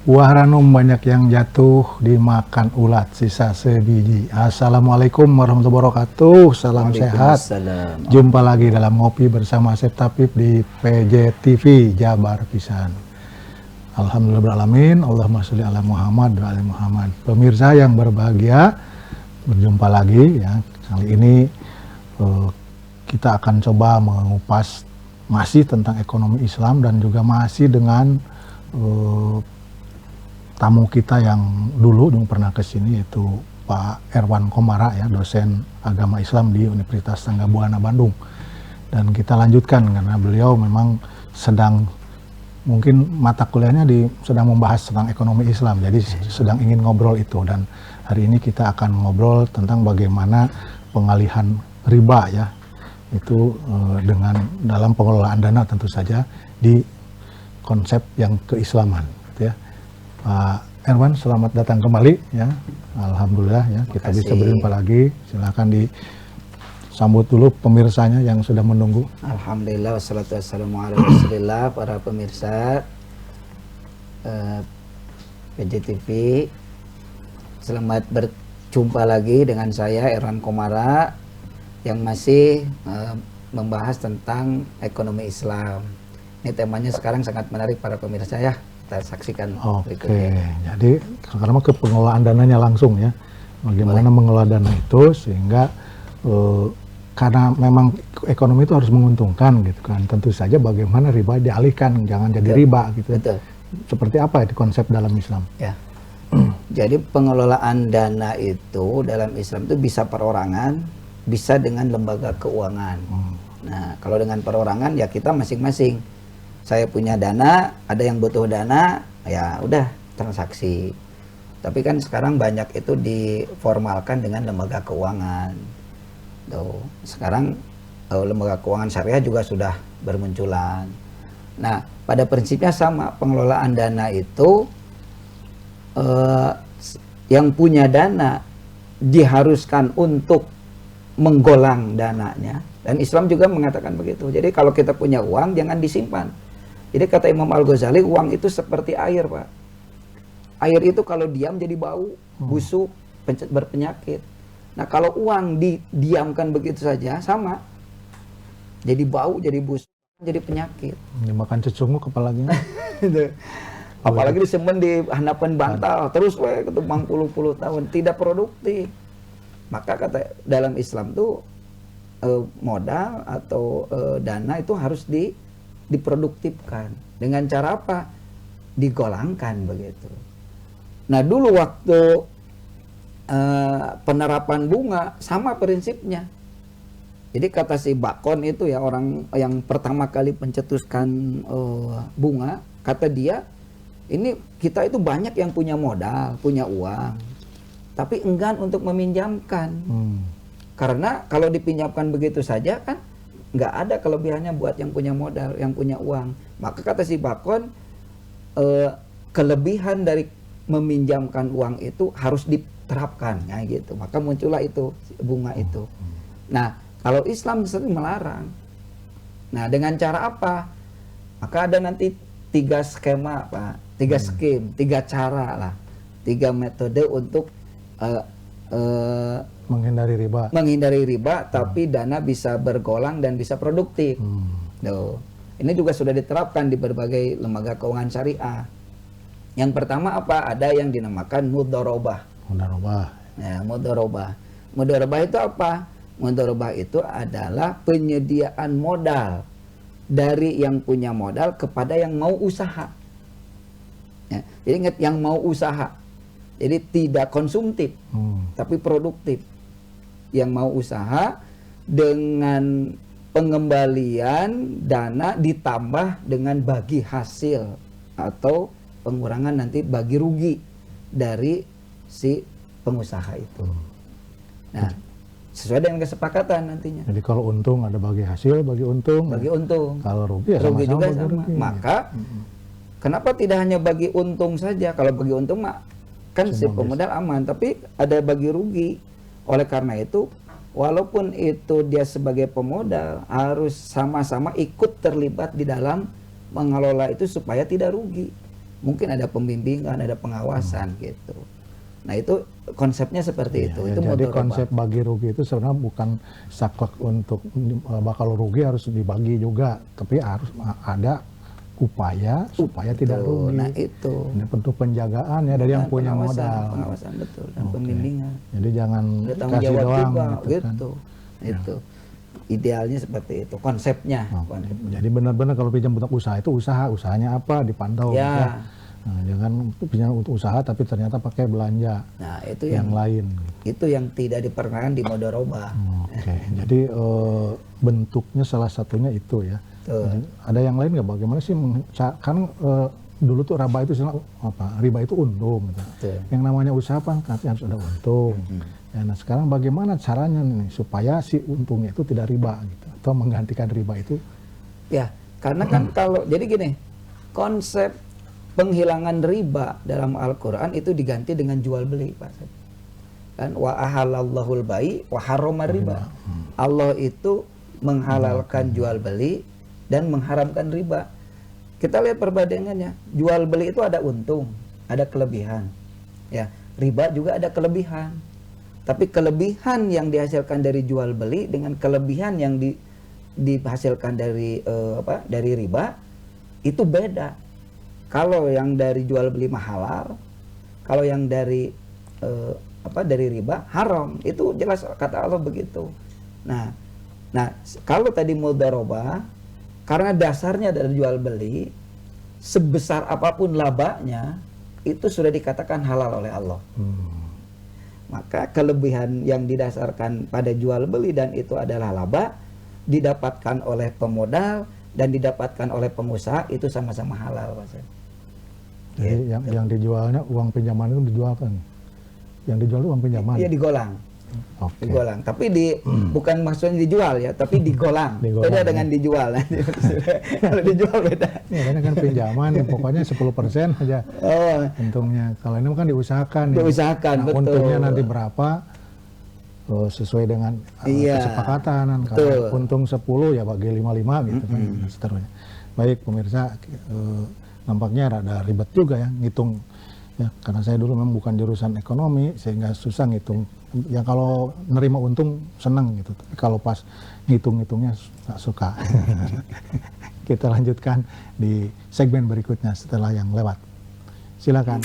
Buah ranum banyak yang jatuh dimakan ulat sisa sebiji. Assalamualaikum warahmatullahi wabarakatuh. Salam sehat. Waalaikumsalam. Jumpa lagi dalam ngopi bersama Asep Tapip di PJ TV Jabar Pisan. Alhamdulillahirrahmanirrahim. Allahumma sholli ala Muhammad wa ali Muhammad. Pemirsa yang berbahagia, berjumpa lagi ya. Kali ini kita akan coba mengupas masih tentang ekonomi Islam dan juga masih dengan tamu kita yang dulu pernah ke sini, yaitu Pak Erwan Komara ya, dosen agama Islam di Universitas Tangga Buana Bandung. Dan kita lanjutkan karena beliau memang sedang, mungkin mata kuliahnya sedang membahas tentang ekonomi Islam, jadi sedang ingin ngobrol itu. Dan hari ini kita akan ngobrol tentang bagaimana pengalihan riba ya, itu dengan dalam pengelolaan dana tentu saja di konsep yang keislaman gitu ya. Pak Erwan, selamat datang kembali ya. Alhamdulillah ya, kita bisa berjumpa lagi. Silakan disambut dulu pemirsanya yang sudah menunggu. Alhamdulillah wassalatu wassalamu ala Rasulillah. Para pemirsa PJTV, selamat berjumpa lagi dengan saya Erwan Komara yang masih membahas tentang ekonomi Islam. Ini temanya sekarang sangat menarik para pemirsa ya. Kita saksikan berikutnya. Jadi sekarang ke pengelolaan dananya langsung ya. Bagaimana mengelola dana itu sehingga karena memang ekonomi itu harus menguntungkan gitu kan. Tentu saja bagaimana riba dialihkan, jangan jadi riba gitu. Betul. Seperti apa itu konsep dalam Islam? Ya. Jadi pengelolaan dana itu dalam Islam itu bisa perorangan, bisa dengan lembaga keuangan. Nah, kalau dengan perorangan ya kita masing-masing. Saya punya dana, ada yang butuh dana, ya udah transaksi. Tapi kan sekarang banyak itu diformalkan dengan lembaga keuangan. Tuh, sekarang lembaga keuangan syariah juga sudah bermunculan. Nah, pada prinsipnya sama, pengelolaan dana itu yang punya dana diharuskan untuk menggolang dananya. Dan Islam juga mengatakan begitu. Jadi kalau kita punya uang jangan disimpan. Jadi kata Imam Al-Ghazali, uang itu seperti air, Pak. Air itu kalau diam jadi bau, busuk, berpenyakit. Nah, kalau uang didiamkan begitu saja, sama. Jadi bau, jadi busuk, jadi penyakit. Dimakan cecungu kepalanya. Apalagi disemen di hadapan bantal, terus ketembang puluh-puluh tahun, tidak produktif. Maka kata dalam Islam tuh modal atau dana itu harus diproduktifkan. Dengan cara apa? Digolangkan begitu. Nah, dulu waktu penerapan bunga sama prinsipnya. Jadi kata si Bacon itu ya, orang yang pertama kali pencetuskan bunga, kata dia, ini kita itu banyak yang punya modal, punya uang, tapi enggan untuk meminjamkan. Karena kalau dipinjamkan begitu saja kan nggak ada kelebihannya buat yang punya modal, yang punya uang. Maka kata si Bacon, kelebihan dari meminjamkan uang itu harus diterapkan, ya gitu. Maka muncullah itu bunga itu. Nah, kalau Islam sering melarang. Nah, dengan cara apa? Maka ada nanti 3 skema, Pak, 3 skim, 3 cara lah, 3 metode untuk menghindari riba, tapi dana bisa bergolang dan bisa produktif. Tuh. Ini juga sudah diterapkan di berbagai lembaga keuangan syariah. Yang pertama apa? Ada yang dinamakan mudharabah. Nah, mudharabah itu apa? Mudharabah itu adalah penyediaan modal dari yang punya modal kepada yang mau usaha. Ya, jadi ingat, yang mau usaha. Jadi tidak konsumtif, tapi produktif. Yang mau usaha dengan pengembalian dana ditambah dengan bagi hasil atau pengurangan nanti bagi rugi dari si pengusaha itu. Nah, sesuai dengan kesepakatan nantinya. Jadi kalau untung ada bagi hasil, bagi untung. Kalau rugi ya rugi sama-sama juga bagi sama. rugi. Maka kenapa tidak hanya bagi untung saja? Kalau bagi untung mah kan si pemodal aman, tapi ada bagi rugi. Oleh karena itu, walaupun itu dia sebagai pemodal, harus sama-sama ikut terlibat di dalam mengelola itu supaya tidak rugi. mungkin ada pembimbingan, ada pengawasan gitu. Nah itu konsepnya seperti itu. Itu jadi mudharabah. konsep bagi rugi itu sebenarnya bukan saklek untuk bakal rugi harus dibagi juga, tapi harus ada upaya supaya tidak rugi. Nah itu. Ini bentuk penjagaan ya dari yang punya modal. Pengawasan betul dan pembimbingan. Jadi jangan Ada tanggung kasih jawab doang juga, gitu kan. gitu. Itu. Idealnya seperti itu konsepnya. Jadi benar-benar kalau pinjam untuk usaha itu usahanya apa dipantau. Ya. Nah, jangan pinjam untuk usaha tapi ternyata pakai belanja Nah itu yang lain. Itu yang tidak diperkenankan di mudharabah. Oke. Jadi bentuknya salah satunya itu ya. Jadi, ada yang lain nggak? Bagaimana sih? Kan dulu tuh riba itu riba itu untung. Gitu. Yang namanya usaha kan harus ada untung. Ya, nah sekarang bagaimana caranya nih supaya si untungnya itu tidak riba gitu, atau menggantikan riba itu? Ya, karena kan kalau jadi gini, konsep penghilangan riba dalam Al-Quran itu diganti dengan jual beli, Pak. Kan wa ahalallahul bai wa harrama riba. Allah itu menghalalkan jual beli dan mengharamkan riba. Kita lihat perbandingannya. Jual beli itu ada untung, ada kelebihan. Ya, riba juga ada kelebihan. Tapi kelebihan yang dihasilkan dari jual beli dengan kelebihan yang dihasilkan dari dari riba itu beda. Kalau yang dari jual beli halal, kalau yang dari dari riba haram. Itu jelas kata Allah begitu. Nah, kalau tadi mudharabah karena dasarnya dari jual beli, sebesar apapun labanya itu sudah dikatakan halal oleh Allah. Maka kelebihan yang didasarkan pada jual beli dan itu adalah laba didapatkan oleh pemodal dan didapatkan oleh pengusaha itu sama-sama halal, Pak. Jadi yang dijualnya uang pinjaman itu dijualkan. Yang dijual itu uang pinjaman. Iya, digolang. Oke. Digolang. Tapi bukan maksudnya dijual ya, tapi digolang. Beda dengan dijual. Kalau dijual beda. Ya, karena kan pinjaman pokoknya 10% aja. Untungnya. Kalau ini kan diusahakan. Diusahakan, betul. Untungnya nanti berapa sesuai dengan kesepakatan. Kalau untung 10 ya bagi 55 gitu kan, seterusnya. Baik pemirsa, nampaknya rada ribet juga ya ngitung ya, karena saya dulu memang bukan jurusan ekonomi sehingga susah ngitung. Ya kalau nerima untung senang gitu, tapi kalau pas ngitung-ngitungnya nggak suka. Kita lanjutkan di segmen berikutnya setelah yang lewat. Silakan.